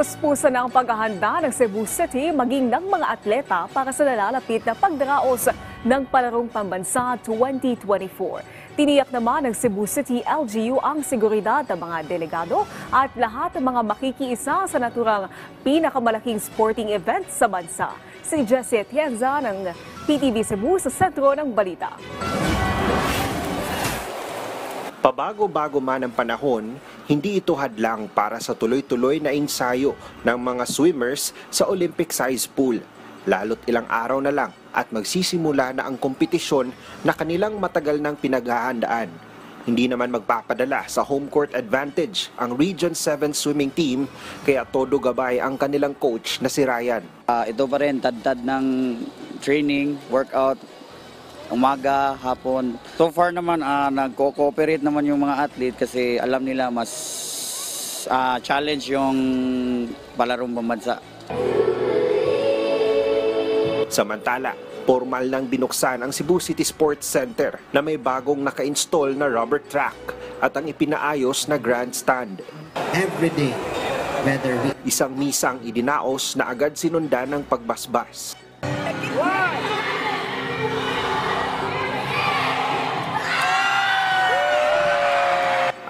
Puspusan na ang paghahanda ng Cebu City maging ng mga atleta para sa nalalapit na pagdaraos ng Palarong Pambansa 2024. Tiniyak naman ng Cebu City LGU ang seguridad ng mga delegado at lahat ng mga makikiisa sa naturang pinakamalaking sporting event sa bansa. Si Jessie Atienza ng PTV Cebu sa sentro ng balita. Pabago-bago man ang panahon, hindi ito hadlang para sa tuloy-tuloy na ensayo ng mga swimmers sa Olympic size pool. Lalo't ilang araw na lang at magsisimula na ang kompetisyon na kanilang matagal nang pinaghahandaan. Hindi naman magpapadala sa home court advantage ang Region 7 swimming team, kaya todo gabay ang kanilang coach na si Ryan. Ito pa rin, tad-tad ng training, workout, umaga, hapon. So far naman, nagko-cooperate naman yung mga athlete kasi alam nila mas challenge yung Palarong Pambansa. Samantala, formal nang binuksan ang Cebu City Sports Center na may bagong naka-install na rubber track at ang ipinaayos na grandstand. Every day, whether we... Isang misang idinaos na agad sinundan ng pagbasbas.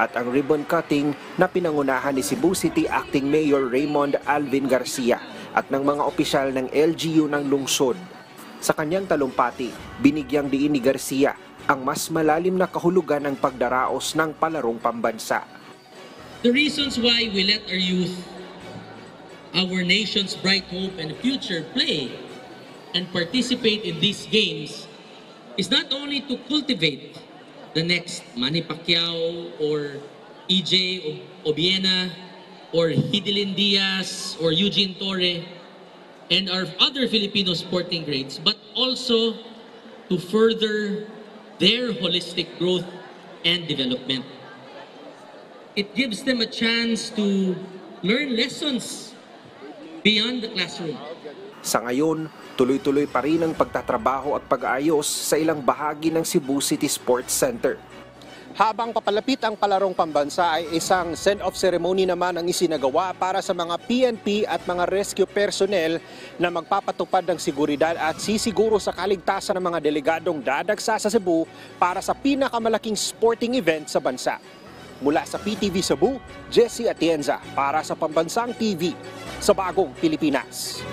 At ang ribbon cutting na pinangunahan ni Cebu City Acting Mayor Raymond Alvin Garcia at ng mga opisyal ng LGU ng lungsod. Sa kanyang talumpati, binigyang diin ni Garcia ang mas malalim na kahulugan ng pagdaraos ng Palarong Pambansa. The reasons why we let our youth, our nation's bright hope and future, play and participate in these games is not only to cultivate the next Manny Pacquiao or EJ Obiena or Hidilyn Diaz or Eugene Torre and our other Filipino sporting greats, but also to further their holistic growth and development. It gives them a chance to learn lessons beyond the classroom. Sa ngayon, tuloy-tuloy pa rin ang pagtatrabaho at pag-aayos sa ilang bahagi ng Cebu City Sports Center. Habang papalapit ang Palarong Pambansa ay isang send-off ceremony naman ang isinagawa para sa mga PNP at mga rescue personnel na magpapatupad ng seguridad at sisiguro sa kaligtasan ng mga delegadong dadagsa sa Cebu para sa pinakamalaking sporting event sa bansa. Mula sa PTV Cebu, Jessie Atienza para sa Pambansang TV sa Bagong Pilipinas.